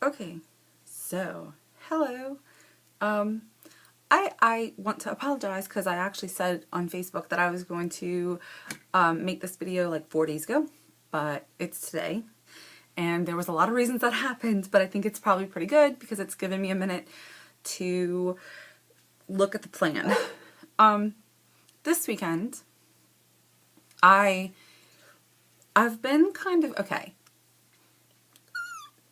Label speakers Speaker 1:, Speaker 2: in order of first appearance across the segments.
Speaker 1: Okay, so hello. I want to apologize because I actually said on Facebook that I was going to make this video like 4 days ago, but it's today. And there was a lot of reasons that happened, but I think it's probably pretty good because it's given me a minute to look at the plan. This weekend, I've been kind of, okay,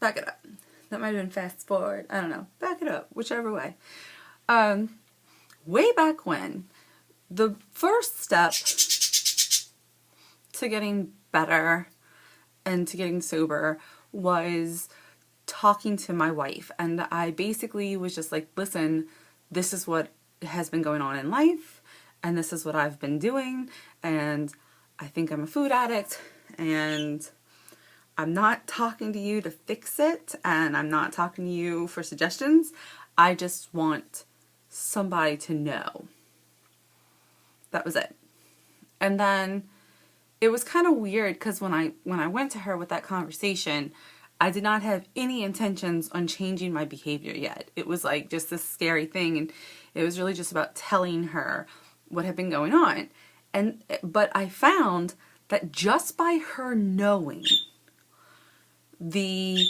Speaker 1: back it up. That might have been fast forward. I don't know. Back it up, whichever way. Way back when, the first step to getting better and to getting sober was talking to my wife. And I basically was just like, listen, this is what has been going on in life, and this is what I've been doing, and I think I'm a food addict, and I'm not talking to you to fix it, and I'm not talking to you for suggestions. I just want somebody to know. That was it. And then it was kind of weird because when I went to her with that conversation, I did not have any intentions on changing my behavior yet. It was like just this scary thing, and it was really just about telling her what had been going on. But I found that just by her knowing the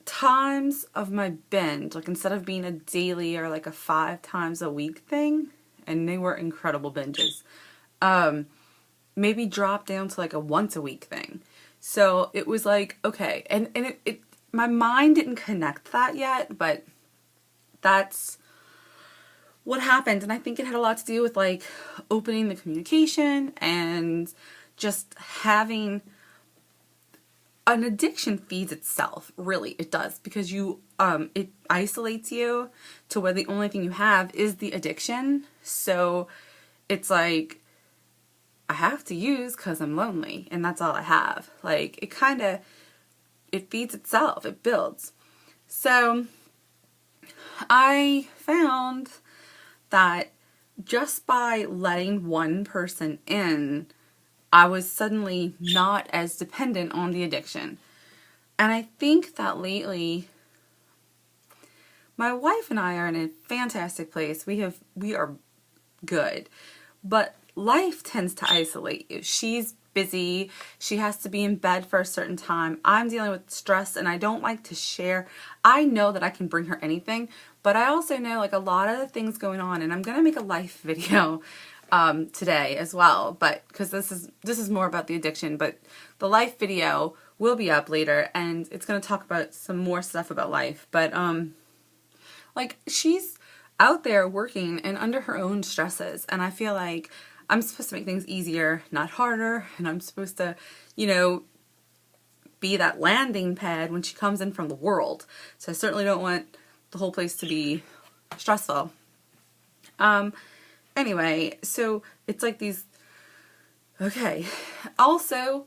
Speaker 1: times of my binge, like instead of being a daily or like a 5 times a week thing, and they were incredible binges, maybe drop down to like a once a week thing. So it was like, okay, and it my mind didn't connect that yet, but that's what happened. And I think it had a lot to do with like opening the communication and just having an addiction feeds itself, really. It does, because you it isolates you to where the only thing you have is the addiction. So it's like I have to use because I'm lonely, and that's all I have. Like it feeds itself, it builds. So I found that just by letting one person in, I was suddenly not as dependent on the addiction. And I think that lately, my wife and I are in a fantastic place. We are good. But life tends to isolate you. She's busy. She has to be in bed for a certain time. I'm dealing with stress, and I don't like to share. I know that I can bring her anything, but I also know like a lot of the things going on, and I'm going to make a life video today as well, but because this is more about the addiction, but the life video will be up later, and it's going to talk about some more stuff about life. But like, she's out there working and under her own stresses, and I feel like I'm supposed to make things easier, not harder, and I'm supposed to, be that landing pad when she comes in from the world. So I certainly don't want the whole place to be stressful. Anyway, so it's like these, okay. Also,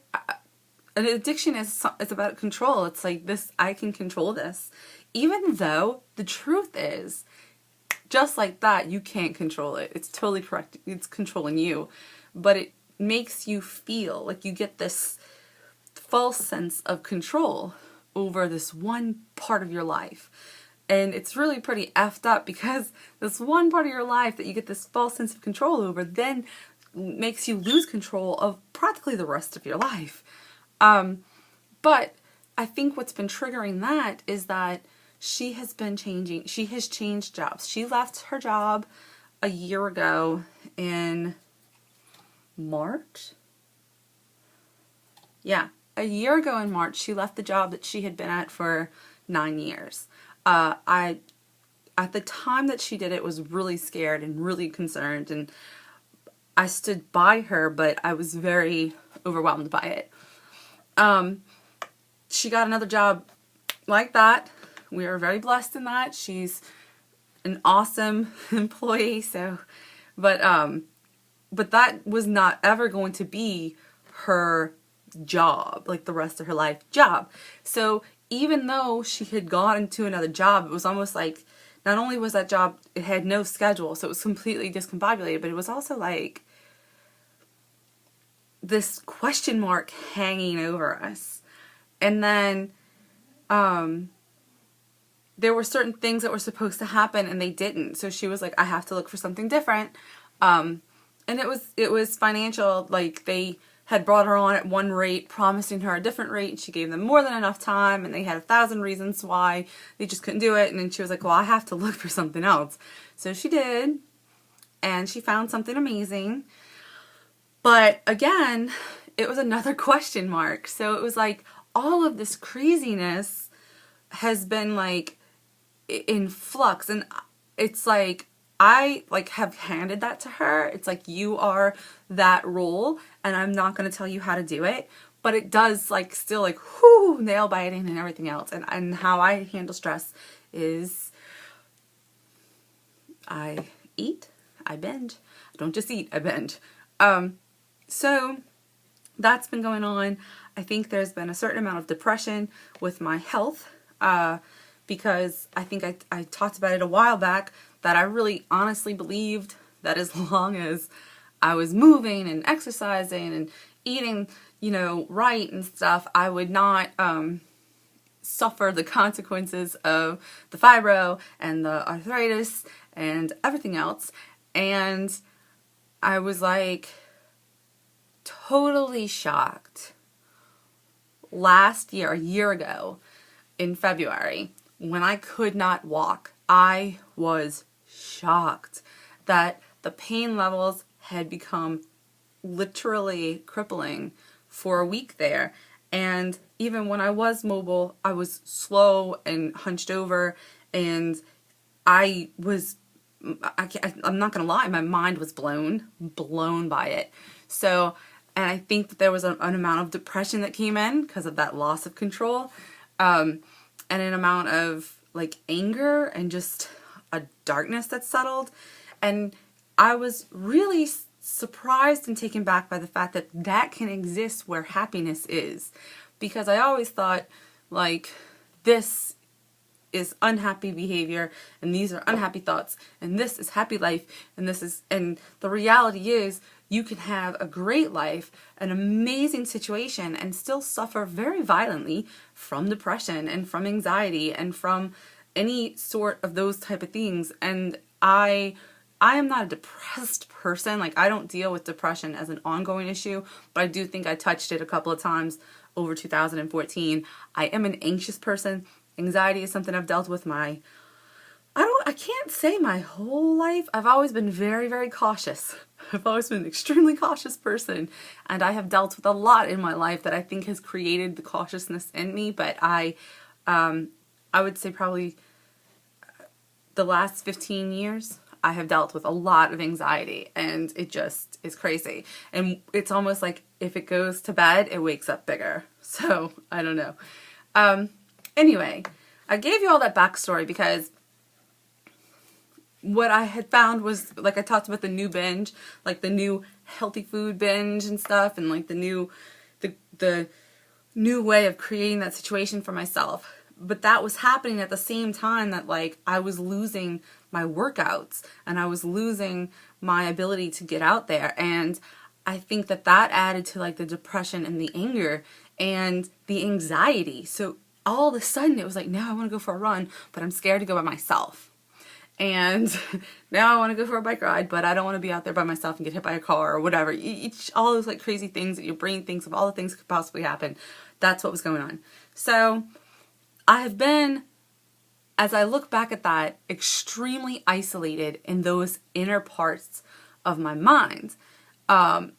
Speaker 1: an addiction is about control. It's like this, I can control this. Even though the truth is, just like that, you can't control it. It's totally correct. It's controlling you. But it makes you feel like you get this false sense of control over this one part of your life. And it's really pretty effed up, because this one part of your life that you get this false sense of control over then makes you lose control of practically the rest of your life. But I think what's been triggering that is that she has changed jobs. She left her job a year ago in March. Yeah, a year ago in March, she left the job that she had been at for 9 years. At the time that she did it, was really scared and really concerned, and I stood by her, but I was very overwhelmed by it. She got another job like that. We are very blessed in that. She's an awesome employee. So, but that was not ever going to be her job, like the rest of her life job. So even though she had gone into another job, it was almost like, not only was that job, it had no schedule, so it was completely discombobulated, but it was also like this question mark hanging over us. And then there were certain things that were supposed to happen and they didn't. So she was like, I have to look for something different. And it was financial. Like, they had brought her on at one rate, promising her a different rate, and she gave them more than enough time, and they had 1,000 reasons why they just couldn't do it. And then she was like, well, I have to look for something else. So she did, and she found something amazing. But again, it was another question mark. So it was like, all of this craziness has been like in flux, and it's like, I like have handed that to her. It's like, you are that role, and I'm not going to tell you how to do it, but it does like still like whoo, nail biting and everything else. And how I handle stress is I eat, I binge. I don't just eat, I binge. So that's been going on. I think there's been a certain amount of depression with my health, because I think I talked about it a while back, that I really honestly believed that as long as I was moving and exercising and eating, right and stuff, I would not suffer the consequences of the fibro and the arthritis and everything else. And I was like totally shocked last year, a year ago in February, when I could not walk. I was shocked that the pain levels had become literally crippling for a week there. And even when I was mobile, I was slow and hunched over, and I'm not gonna lie, my mind was blown by it. So, and I think that there was an amount of depression that came in because of that loss of control, and an amount of like anger and just a darkness that settled. And I was really surprised and taken back by the fact that that can exist where happiness is, because I always thought like, this is unhappy behavior, and these are unhappy thoughts, and this is happy life, and the reality is, you can have a great life, an amazing situation, and still suffer very violently from depression and from anxiety and from any sort of those type of things. And I am not a depressed person. Like, I don't deal with depression as an ongoing issue, but I do think I touched it a couple of times over 2014. I am an anxious person. Anxiety is something I've dealt with I can't say my whole life. I've always been very, very cautious. I've always been an extremely cautious person, and I have dealt with a lot in my life that I think has created the cautiousness in me. But I would say probably the last 15 years, I have dealt with a lot of anxiety, and it just is crazy. And it's almost like if it goes to bed, it wakes up bigger. So I don't know. Anyway, I gave you all that backstory because what I had found was, like I talked about the new binge, like the new healthy food binge and stuff, and like the new way of creating that situation for myself. But that was happening at the same time that like I was losing my workouts and I was losing my ability to get out there. And I think that added to like the depression and the anger and the anxiety. So all of a sudden it was like, now I want to go for a run, but I'm scared to go by myself. And now I want to go for a bike ride, but I don't want to be out there by myself and get hit by a car or whatever. All those like crazy things that your brain thinks of, all the things that could possibly happen. That's what was going on. So I have been, as I look back at that, extremely isolated in those inner parts of my mind. And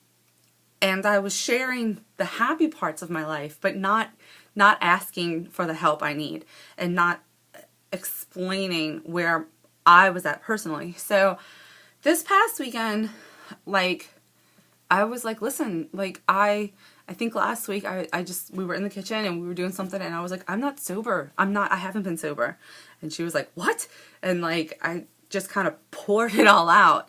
Speaker 1: I was sharing the happy parts of my life, but not asking for the help I need, and not explaining where I was at personally. So this past weekend, like, I was like, listen, like, I think last week we were in the kitchen and we were doing something, and I was like, I'm not sober. I haven't been sober. And she was like, what? And like, I just kind of poured it all out,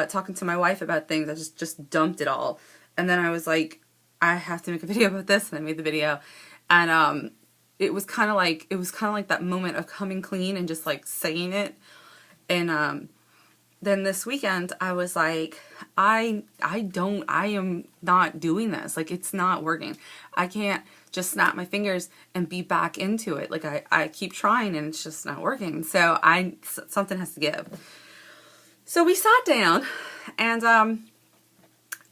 Speaker 1: talking to my wife about things. I just dumped it all. And then I was like, I have to make a video about this. And I made the video. And, it was kind of like that moment of coming clean and just like saying it. And, then this weekend I was like, I am not doing this. Like, it's not working. I can't just snap my fingers and be back into it. Like, I keep trying and it's just not working. So something has to give. So we sat down and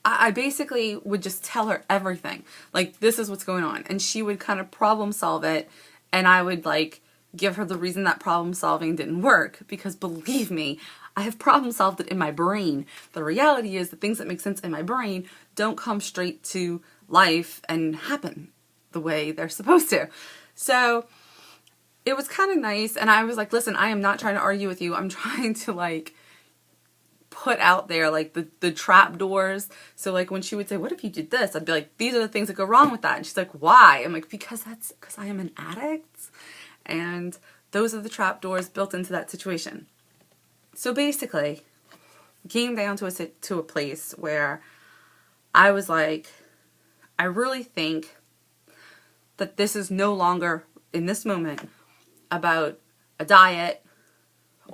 Speaker 1: I basically would just tell her everything. Like, this is what's going on. And she would kind of problem solve it. And I would like give her the reason that problem solving didn't work. Because believe me, I have problem solved it in my brain. The reality is the things that make sense in my brain don't come straight to life and happen the way they're supposed to. So it was kind of nice. And I was like, listen, I am not trying to argue with you. I'm trying to like put out there like the trap doors. So like when she would say, what if you did this? I'd be like, these are the things that go wrong with that. And she's like, why? I'm like, because I am an addict. And those are the trap doors built into that situation. So basically, it came down to a place where I was like, I really think that this is no longer, in this moment, about a diet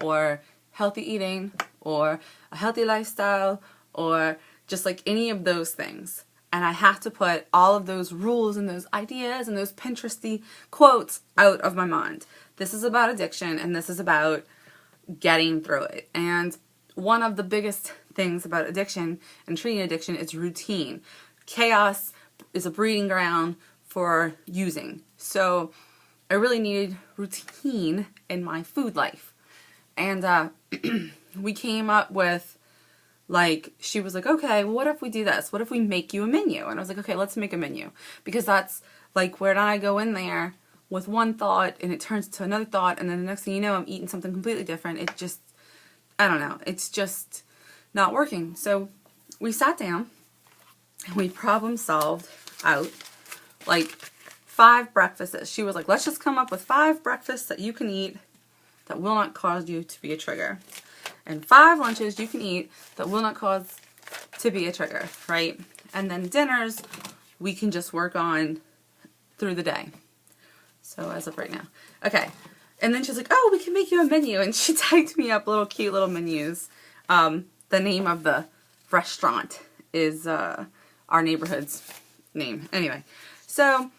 Speaker 1: or healthy eating or a healthy lifestyle or just like any of those things. And I have to put all of those rules and those ideas and those Pinteresty quotes out of my mind. This is about addiction and this is about getting through it. And one of the biggest things about addiction and treating addiction is routine. Chaos is a breeding ground for using. So I really needed routine in my food life. And we came up with, like, she was like, okay, well, what if we do this? What if we make you a menu? And I was like, okay, let's make a menu. Because that's, like, where I go in there with one thought and it turns to another thought and then the next thing you know, I'm eating something completely different. It just, I don't know. It's just not working. So we sat down and we problem solved out, like, 5 breakfasts. She was like, let's just come up with 5 breakfasts that you can eat that will not cause you to be a trigger. And 5 lunches you can eat that will not cause to be a trigger, right? And then dinners we can just work on through the day. So as of right now. Okay. And then she's like, oh, we can make you a menu. And she typed me up cute little menus. The name of the restaurant is our neighborhood's name. Anyway. So,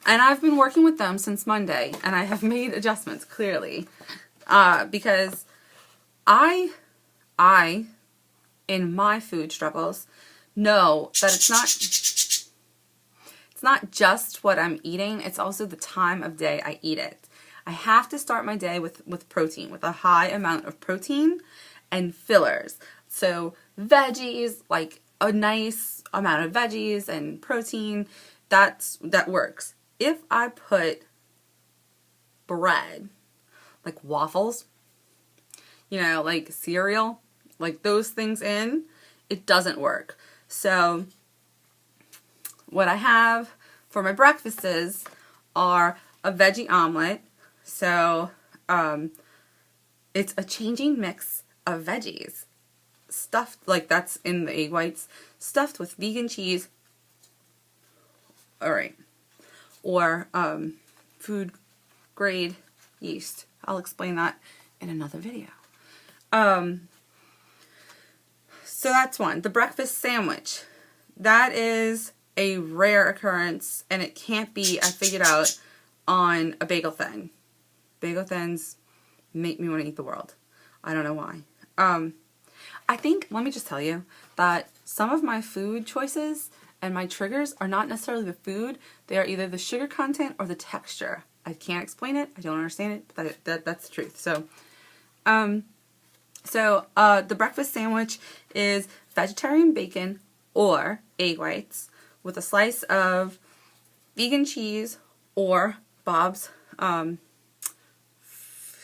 Speaker 1: and I've been working with them since Monday. And I have made adjustments, clearly. Because I, in my food struggles, know that it's not just what I'm eating, it's also the time of day I eat it. I have to start my day with protein, with a high amount of protein and fillers. So veggies, like a nice amount of veggies and protein, that works. If I put bread, like waffles, you know, like cereal, like those things in, it doesn't work. So what I have for my breakfasts are a veggie omelet. So it's a changing mix of veggies stuffed, like that's in the egg whites, stuffed with vegan cheese. All right. Or food grade yeast. I'll explain that in another video. So that's one. The breakfast sandwich. That is a rare occurrence, and it can't be, I figured out, on a bagel thin. Bagel thins make me want to eat the world. I don't know why. I think, let me just tell you, that some of my food choices and my triggers are not necessarily the food. They are either the sugar content or the texture. I can't explain it. I don't understand it, but that's the truth. So, the breakfast sandwich is vegetarian bacon or egg whites with a slice of vegan cheese or Bob's,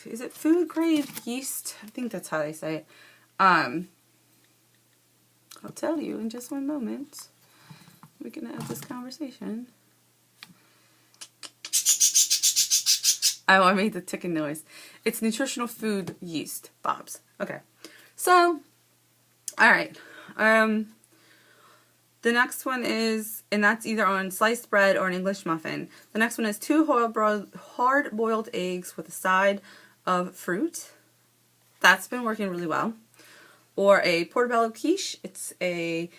Speaker 1: is it food grade yeast? I think that's how they say it. I'll tell you in just one moment. We can have this conversation. Oh, I made the ticking noise. It's nutritional food yeast, Bob's. Okay. So, alright. The next one is, and that's either on sliced bread or an English muffin. The next one is 2 hard-boiled eggs with a side of fruit. That's been working really well. or a portobello quiche. It's a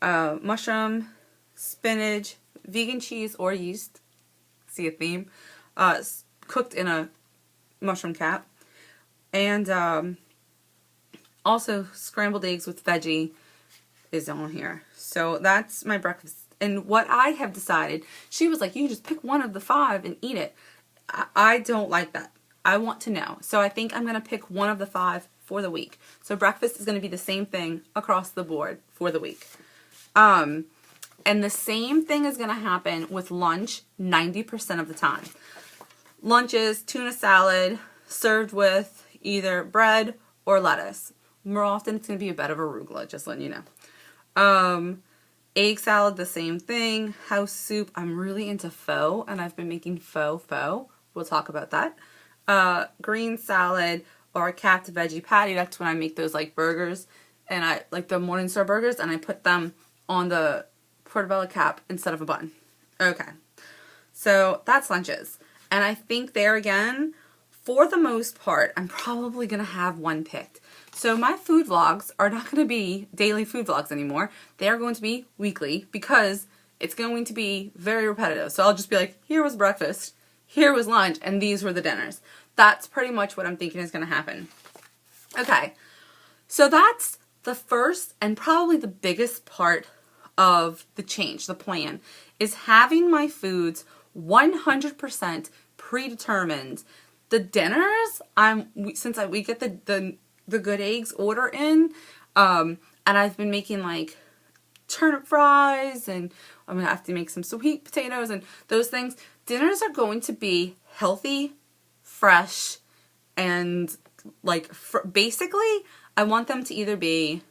Speaker 1: mushroom, spinach, vegan cheese or yeast. See a theme. Cooked in a mushroom cap. And also scrambled eggs with veggie is on here. So that's my breakfast. And what I have decided, she was like, you just pick one of the 5 and eat it. I don't like that. I want to know. So I think I'm going to pick one of the 5 for the week. So breakfast is going to be the same thing across the board for the week. And the same thing is going to happen with lunch 90% of the time. Lunch is tuna salad served with either bread or lettuce. More often it's going to be a bed of arugula, just letting you know. Egg salad, the same thing. House soup. I'm really into pho, and I've been making pho. We'll talk about that. Green salad or a capped veggie patty. That's when I make those like burgers, and I like the Morningstar burgers, and I put them on the portobello cap instead of a bun. Okay, so that's lunches, and I think there again, for the most part, I'm probably gonna have one picked. So my food vlogs are not going to be daily food vlogs anymore. They are going to be weekly because it's going to be very repetitive. So I'll just be like, here was breakfast, here was lunch, and these were the dinners. That's pretty much what I'm thinking is going to happen. Okay, so that's the first and probably the biggest part of the change, the plan, is having my foods 100% predetermined. The dinners, since we get the Good Eggs order in, and I've been making like turnip fries, and I'm gonna have to make some sweet potatoes and those things. Dinners are going to be healthy, fresh, and like basically I want them to either be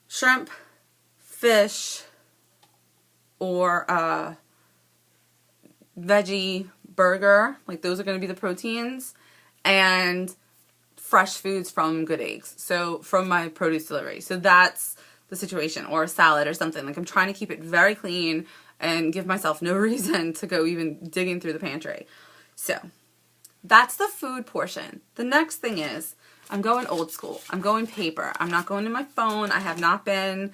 Speaker 1: shrimp, fish, or veggie burger. Like those are going to be the proteins, and fresh foods from Good Eggs, so from my produce delivery. So that's the situation, or a salad or something. Like I'm trying to keep it very clean and give myself no reason to go even digging through the pantry. So that's the food portion. The next thing is I'm going old school. I'm going paper. I'm not going to my phone. I have not been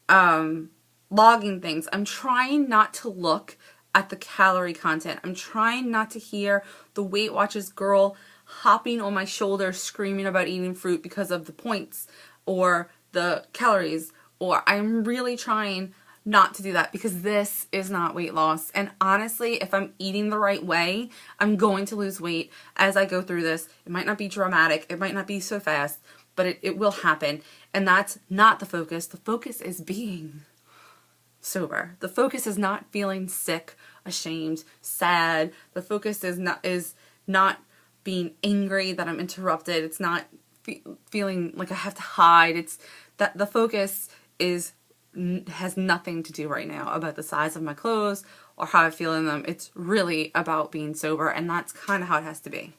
Speaker 1: logging things. I'm trying not to look at the calorie content. I'm trying not to hear the Weight Watchers girl hopping on my shoulder screaming about eating fruit because of the points or the calories, or I'm really trying not to do that because this is not weight loss. And honestly, if I'm eating the right way, I'm going to lose weight as I go through this. It might not be dramatic, it might not be so fast, but it will happen. And that's not the focus. The focus is being sober. The focus is not feeling sick, ashamed, sad. The focus is not being angry that I'm interrupted. It's not feeling like I have to hide. It's that the focus has nothing to do right now about the size of my clothes or how I feel in them. It's really about being sober, and that's kind of how it has to be.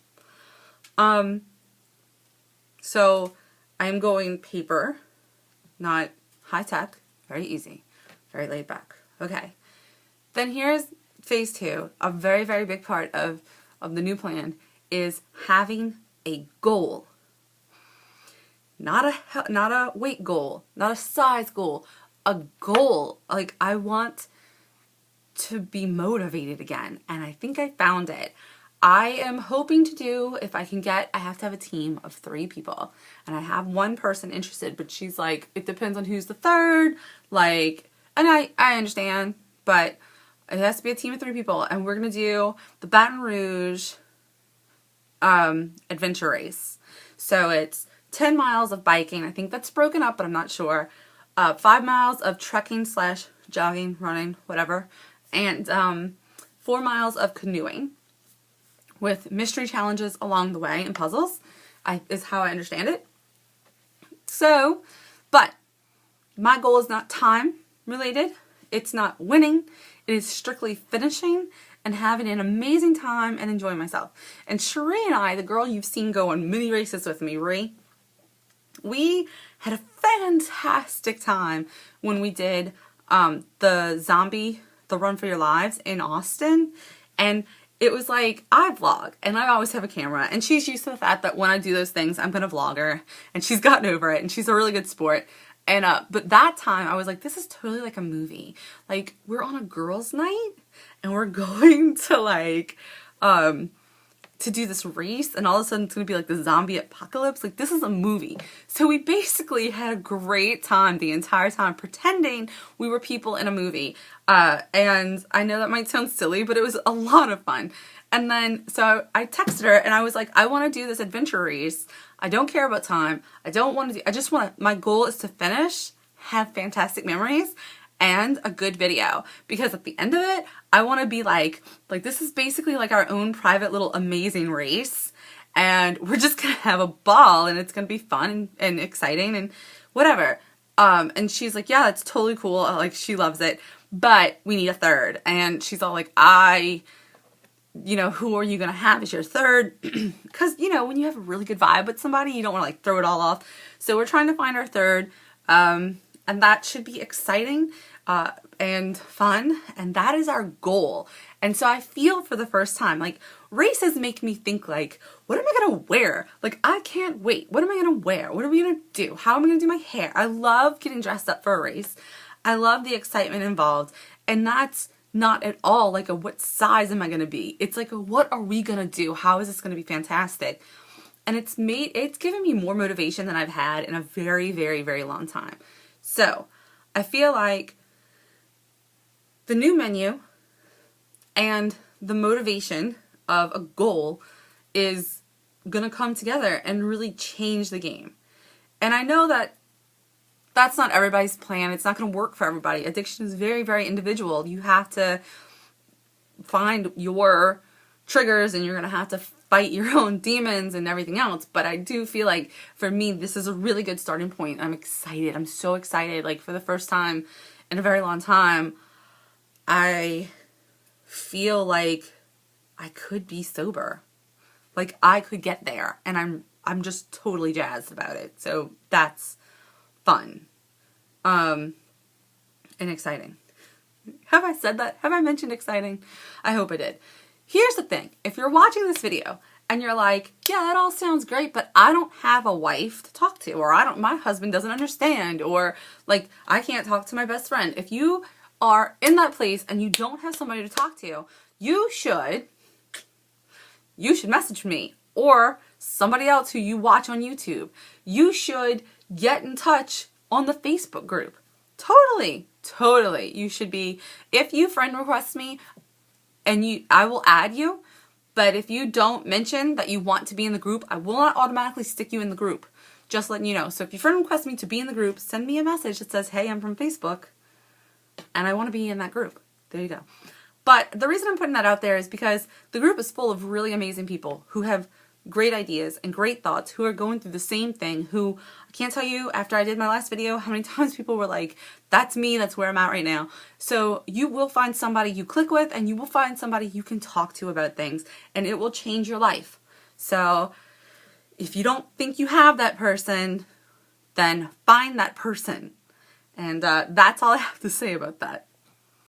Speaker 1: So I'm going paper, not high tech, very easy. Very laid back. Okay. Then here's phase 2. A very, very big part of the new plan is having a goal. Not a weight goal, not a size goal, a goal. Like I want to be motivated again, and I think I found it. I am hoping to do, if I can get, I have to have a team of 3 people, and I have one person interested, but she's like, it depends on who's the third, like. And I understand, but it has to be a team of 3 people, and we're going to do the Baton Rouge adventure race. So it's 10 miles of biking. I think that's broken up, but I'm not sure. 5 miles of trekking / jogging, running, whatever. And 4 miles of canoeing with mystery challenges along the way and puzzles is how I understand it. So, but my goal is not time related. It's not winning. It is strictly finishing and having an amazing time and enjoying myself. And Cherie and I, the girl you've seen go on mini races with me, Ree, we had a fantastic time when we did the Run for Your Lives in Austin. And it was like, I vlog and I always have a camera, and she's used to the fact that when I do those things, I'm gonna vlog her, and she's gotten over it, and she's a really good sport. And but that time I was like, this is totally like a movie. Like, we're on a girls' night and we're going to like to do this race, and all of a sudden it's gonna be like the zombie apocalypse. Like, this is a movie. So we basically had a great time the entire time pretending we were people in a movie. And I know that might sound silly, but it was a lot of fun. And then, so I texted her and I was like, I want to do this adventure race. I don't care about time. I don't want to do, I just want to, my goal is to finish, have fantastic memories, and a good video. Because at the end of it, I want to be like this is basically like our own private little amazing race. And we're just going to have a ball, and it's going to be fun and exciting and whatever. And she's like, yeah, that's totally cool. Like, she loves it. But we need a third. And she's all like, you know, who are you going to have as your third? Because, you know, when you have a really good vibe with somebody, you don't want to like throw it all off. So we're trying to find our third. And that should be exciting and fun. And that is our goal. And so I feel for the first time, like, races make me think like, what am I going to wear? Like, I can't wait. What am I going to wear? What are we going to do? How am I going to do my hair? I love getting dressed up for a race. I love the excitement involved. And that's not at all like a what size am I going to be. It's like a what are we going to do? How is this going to be fantastic? And it's given me more motivation than I've had in a very, very, very long time. So I feel like the new menu and the motivation of a goal is going to come together and really change the game. And I know that that's not everybody's plan. It's not going to work for everybody. Addiction is very, very individual. You have to find your triggers, and you're going to have to fight your own demons and everything else. But I do feel like, for me, this is a really good starting point. I'm excited. I'm so excited. Like, for the first time in a very long time, I feel like I could be sober. Like, I could get there. And I'm just totally jazzed about it. So that's fun and exciting. Have I said that? Have I mentioned exciting? I hope I did. Here's the thing. If you're watching this video and you're like, yeah, that all sounds great, but I don't have a wife to talk to, or my husband doesn't understand, or like, I can't talk to my best friend. If you are in that place and you don't have somebody to talk to, you should message me or somebody else who you watch on YouTube. You should get in touch on the Facebook group. Totally. You should be, if you friend request me, and I will add you, but if you don't mention that you want to be in the group, I will not automatically stick you in the group. Just letting you know. So if you friend request me to be in the group, send me a message that says, hey, I'm from Facebook, and I want to be in that group. There you go. But the reason I'm putting that out there is because the group is full of really amazing people who have great ideas and great thoughts, who are going through the same thing, who, I can't tell you, after I did my last video, how many times people were like, that's me, that's where I'm at right now. So you will find somebody you click with, and you will find somebody you can talk to about things, and it will change your life. So if you don't think you have that person, then find that person. And that's all I have to say about that.